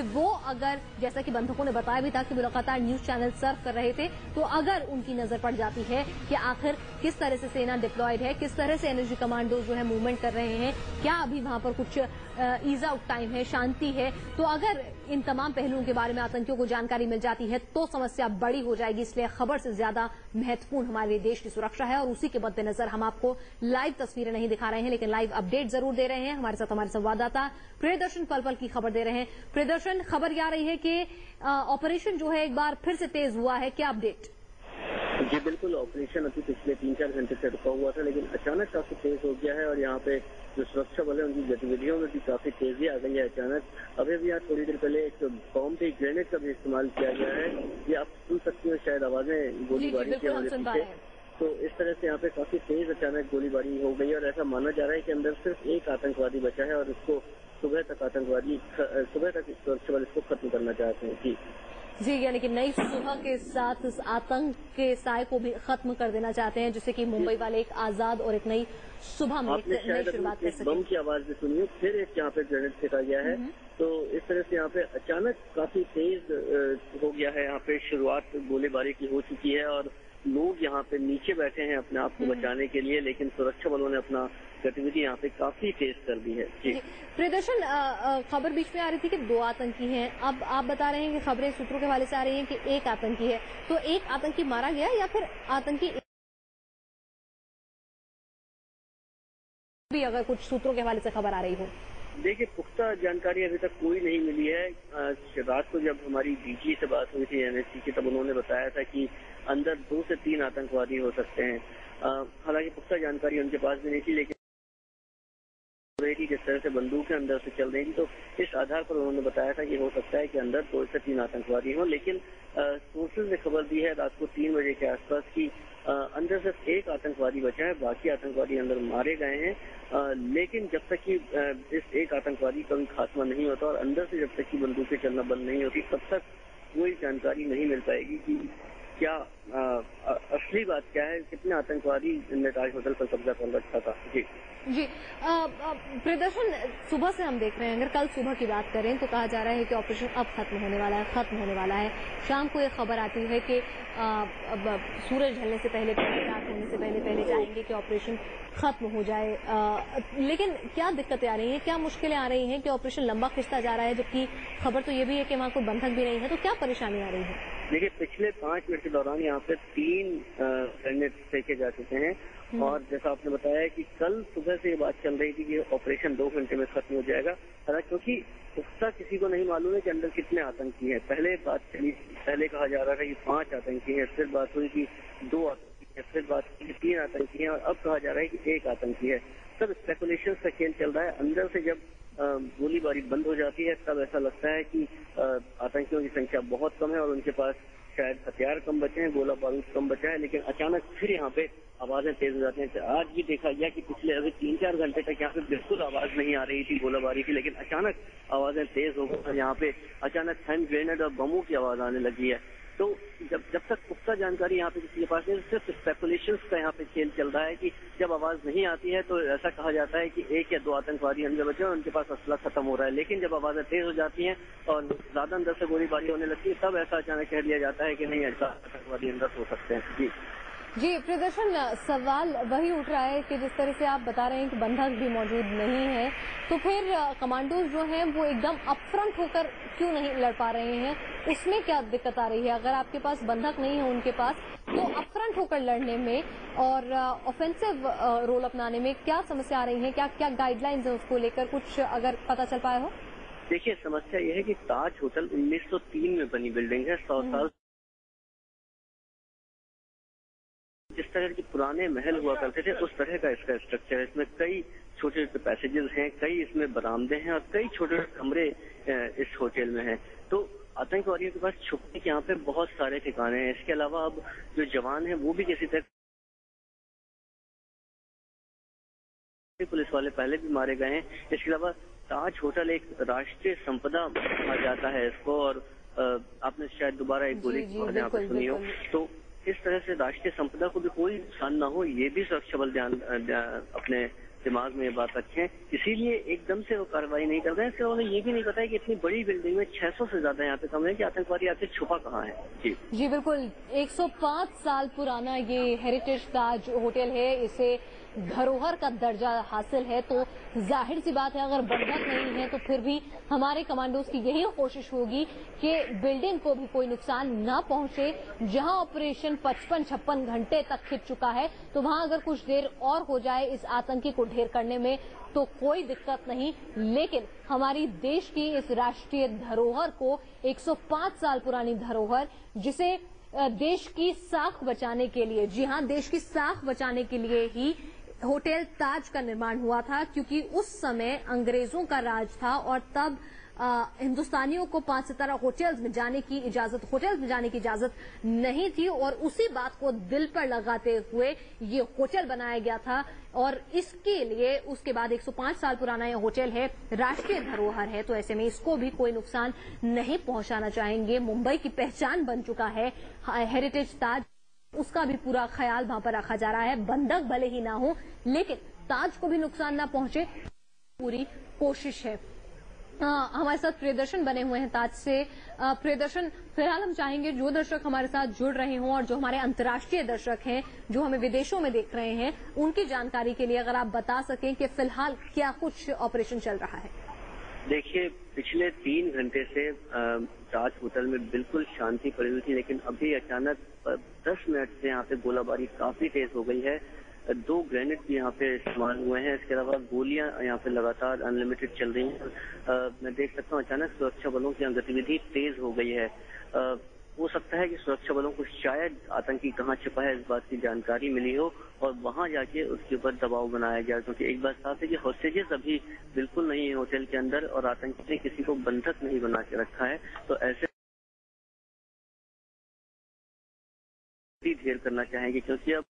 वो अगर, जैसा कि बंधकों ने बताया भी था कि वो लगातार न्यूज चैनल सर्फ कर रहे थे, तो अगर उनकी नजर पड़ जाती है कि आखिर किस तरह से सेना डिप्लॉयड है, किस तरह से एनर्जी कमांडोज जो है मूवमेंट कर रहे हैं, क्या अभी वहां पर कुछ ईज आउट टाइम है, शांति है, तो अगर इन तमाम पहलुओं के बारे में आतंकियों को जानकारी मिल जाती है तो समस्या बड़ी हो जाएगी। इसलिए खबर से ज्यादा महत्वपूर्ण हमारे लिए देश की सुरक्षा है और उसी के मद्देनजर हम आपको लाइव तस्वीरें नहीं दिखा रहे हैं, लेकिन लाइव अपडेट जरूर दे रहे हैं। हमारे साथ हमारे संवाददाता प्रियदर्शन पल पल की खबर दे रहे हैं। प्रियदर्शन, खबर आ रही है कि ऑपरेशन जो है एक बार फिर से तेज हुआ है, क्या अपडेट? जी बिल्कुल, ऑपरेशन अभी पिछले 3-4 घंटे से रुका हुआ था, लेकिन अचानक काफी तेज हो गया है और यहाँ पे जो सुरक्षा बल है उनकी गतिविधियों में भी काफी तेजी आ गई है अचानक। अभी भी यहाँ थोड़ी देर पहले एक बॉम्ब पे ग्रेनेड का भी इस्तेमाल किया गया है। ये आप सुन सकती हो शायद आवाजें गोलीबारी की वजह से। तो इस तरह से यहाँ पे काफी तेज अचानक गोलीबारी हो गई और ऐसा माना जा रहा है कि अंदर सिर्फ एक आतंकवादी बचा है और इसको सुबह तक सुरक्षा बल इसको खत्म करना चाहते हैं। जी, यानी कि नई सुबह के साथ इस आतंक के साय को भी खत्म कर देना चाहते हैं, जिससे कि मुंबई वाले एक आजाद और एक नई सुबह में एक नई शुरुआत कर सकें। बम की आवाज भी सुनिए, फिर एक यहाँ पे ग्रेनेड फेंका गया है। तो इस तरह से यहाँ पे अचानक काफी तेज हो गया है। यहाँ पे शुरुआत गोलीबारी की हो चुकी है और लोग यहाँ पे नीचे बैठे हैं अपने आप को बचाने के लिए, लेकिन सुरक्षा बलों ने अपना गतिविधि यहाँ पे काफी तेज कर दी है। जी प्रियदर्शन, खबर बीच में आ रही थी कि 2 आतंकी हैं, अब आप बता रहे हैं कि खबरें सूत्रों के हवाले से आ रही हैं कि एक आतंकी है, तो एक आतंकी मारा गया या फिर आतंकी भी, अगर कुछ सूत्रों के हवाले से खबर आ रही हो? देखिए, पुख्ता जानकारी अभी तक कोई नहीं मिली है। रात को जब हमारी डीजी से बात हुई थी एनएसजी की, तब उन्होंने बताया था कि अंदर 2 से 3 आतंकवादी हो सकते हैं। हालांकि पुख्ता जानकारी उनके पास भी नहीं थी, लेकिन जिस तरह से बंदूकें अंदर से चल रही थी, तो इस आधार पर उन्होंने बताया था कि हो सकता है कि अंदर 2 से 3 आतंकवादी हों। लेकिन सोर्सेज ने खबर दी है रात को 3 बजे के आसपास की अंदर सिर्फ एक आतंकवादी बचा है, बाकी आतंकवादी अंदर मारे गए हैं। लेकिन जब तक कि इस एक आतंकवादी का भी खात्मा नहीं होता और अंदर से जब तक कि बंदूकें चलना बंद नहीं होती, तब तक कोई जानकारी नहीं मिल पाएगी कि क्या असली बात क्या है, कितने आतंकवादी ने ताज होटल पर कब्जा कर रखा था। जी प्रियदर्शन, सुबह से हम देख रहे हैं, अगर कल सुबह की बात करें तो कहा जा रहा है कि ऑपरेशन अब खत्म होने वाला है। शाम को एक खबर आती है कि अब सूरज ढलने से पहले, रात होने से पहले चाहेंगे कि ऑपरेशन खत्म हो जाए। लेकिन क्या दिक्कतें आ रही हैं, क्या मुश्किलें आ रही हैं कि ऑपरेशन लंबा खिंचता जा रहा है, जबकि खबर तो ये भी है कि वहाँ कोई बंधक भी नहीं है, तो क्या परेशानी आ रही है? देखिए, पिछले 5 मिनट के दौरान यहाँ पे 3 ग्रेनेड फेंके जा चुके हैं और जैसा आपने बताया कि कल सुबह से ये बात चल रही थी कि ऑपरेशन 2 घंटे में खत्म हो जाएगा। हालांकि क्योंकि पुख्ता किसी को नहीं मालूम है कि अंदर कितने आतंकी हैं। पहले कहा जा रहा था कि 5 आतंकी हैं, फिर बात हुई कि 2 आतंकी हैं, फिर बात हुई कि 3 आतंकी हैं और अब कहा जा रहा है कि 1 आतंकी है। सब स्पेकुलेशन का खेल चल रहा है। अंदर से जब गोलीबारी बंद हो जाती है तब ऐसा लगता है कि आतंकियों की संख्या बहुत कम है और उनके पास शायद हथियार कम बचे हैं, गोला बारूद कम बचा है। लेकिन अचानक फिर यहाँ पे आवाजें तेज हो जाती हैं। आज भी देखा गया कि पिछले अभी 3-4 घंटे तक यहाँ पे बिल्कुल आवाज नहीं आ रही थी गोलाबारी की, लेकिन अचानक आवाजें तेज हो गई। यहाँ पे अचानक हैंड ग्रेनेड और बमों की आवाज आने लगी है। तो जब तक पुख्ता जानकारी यहाँ पे किसी के पास नहीं, सिर्फ स्पेकुलेशंस का यहाँ पे खेल चल रहा है कि जब आवाज नहीं आती है तो ऐसा कहा जाता है कि 1 या 2 आतंकवादी अंदर बचे और उनके पास असला खत्म हो रहा है। लेकिन जब आवाजें तेज हो जाती हैं और ज्यादा अंदर से गोलीबारी होने लगती है, तब ऐसा अचानक कह दिया जाता है कि नहीं, ऐसा आतंकवादी अंदर हो सकते हैं। जी प्रियदर्शन, सवाल वही उठ रहा है कि जिस तरह से आप बता रहे हैं कि बंधक भी मौजूद नहीं है, तो फिर कमांडोज जो हैं वो एकदम अपफ्रंट होकर क्यों नहीं लड़ पा रहे हैं? उसमें क्या दिक्कत आ रही है? अगर आपके पास बंधक नहीं है उनके पास, तो अपफ्रंट होकर लड़ने में और ऑफेंसिव रोल अपनाने में क्या समस्या आ रही है? क्या गाइडलाइंस है उसको लेकर, कुछ अगर पता चल पाया हो? देखिए, समस्या यह है कि ताज होटल 1903 में बनी बिल्डिंग है। 100 साल जिस तरह के पुराने महल हुआ करते थे उस तरह का इसका स्ट्रक्चर है। इसमें कई छोटे छोटे पैसेजेस हैं, कई इसमें बरामदे हैं और कई छोटे छोटे कमरे इस होटल में हैं। तो आतंकवादियों के पास छुपने के यहाँ पे बहुत सारे ठिकाने हैं। इसके अलावा अब जो जवान हैं वो भी किसी तरह, पुलिस वाले पहले भी मारे गए हैं। इसके अलावा ताज होटल एक राष्ट्रीय संपदा कहा जाता है इसको, और आपने शायद दोबारा एक गोली यहाँ पे सुनी हो। तो इस तरह से राष्ट्रीय संपदा को भी कोई नुकसान ना हो, ये भी सुरक्षा बल अपने दिमाग में ये बात रखें। इसीलिए एकदम से वो कार्रवाई नहीं कर रहे हैं। इसके उन्हें ये भी नहीं पता है कि इतनी बड़ी बिल्डिंग में 600 से ज्यादा यहाँ पे कमरे हैं कि आतंकवादी आके छुपा कहाँ है। जी बिल्कुल। 105 साल पुराना ये हेरिटेज ताज होटल है, इसे धरोहर का दर्जा हासिल है, तो जाहिर सी बात है अगर बंधक नहीं है तो फिर भी हमारे कमांडोज की यही कोशिश होगी कि बिल्डिंग को भी कोई नुकसान ना पहुंचे। जहां ऑपरेशन 55-56 घंटे तक खिंच चुका है, तो वहां अगर कुछ देर और हो जाए इस आतंकी को ढेर करने में तो कोई दिक्कत नहीं, लेकिन हमारी देश की इस राष्ट्रीय धरोहर को 105 साल पुरानी धरोहर, जिसे देश की साख बचाने के लिए, जी हां, देश की साख बचाने के लिए ही होटल ताज का निर्माण हुआ था, क्योंकि उस समय अंग्रेजों का राज था और तब हिंदुस्तानियों को 5 सितारा होटल्स में जाने की इजाजत नहीं थी, और उसी बात को दिल पर लगाते हुए ये होटल बनाया गया था। और इसके लिए उसके बाद 105 साल पुराना ये होटल है, राष्ट्रीय धरोहर है, तो ऐसे में इसको भी कोई नुकसान नहीं पहुंचाना चाहेंगे। मुंबई की पहचान बन चुका है हेरिटेज ताज, उसका भी पूरा ख्याल वहां पर रखा जा रहा है। बंधक भले ही ना हो, लेकिन ताज को भी नुकसान ना पहुंचे, पूरी कोशिश है। हमारे साथ प्रियदर्शन बने हुए हैं ताज से। प्रियदर्शन, फिलहाल हम चाहेंगे जो दर्शक हमारे साथ जुड़ रहे हों और जो हमारे अंतर्राष्ट्रीय दर्शक हैं जो हमें विदेशों में देख रहे हैं, उनकी जानकारी के लिए अगर आप बता सकें कि फिलहाल क्या कुछ ऑपरेशन चल रहा है। देखिए, पिछले 3 घंटे से ताज होटल में बिल्कुल शांति पड़ी हुई थी, लेकिन अभी अचानक 10 मिनट से यहाँ पे गोलाबारी काफी तेज हो गई है। 2 ग्रेनेड भी यहाँ पे इस्तेमाल हुए हैं। इसके अलावा गोलियां यहाँ पे लगातार अनलिमिटेड चल रही हैं। मैं देख सकता हूँ अचानक सुरक्षा बलों की गतिविधि तेज हो गई है। हो सकता है कि सुरक्षा बलों को शायद आतंकी कहाँ छिपा है इस बात की जानकारी मिली हो और वहां जाके उसके ऊपर दबाव बनाया गया, क्योंकि एक बात साफ है कि हॉस्टेजेस अभी बिल्कुल नहीं है होटल के अंदर और आतंकी ने किसी को बंधक नहीं बना के रखा है। तो ऐसे ढेर करना चाहेंगे, क्योंकि अब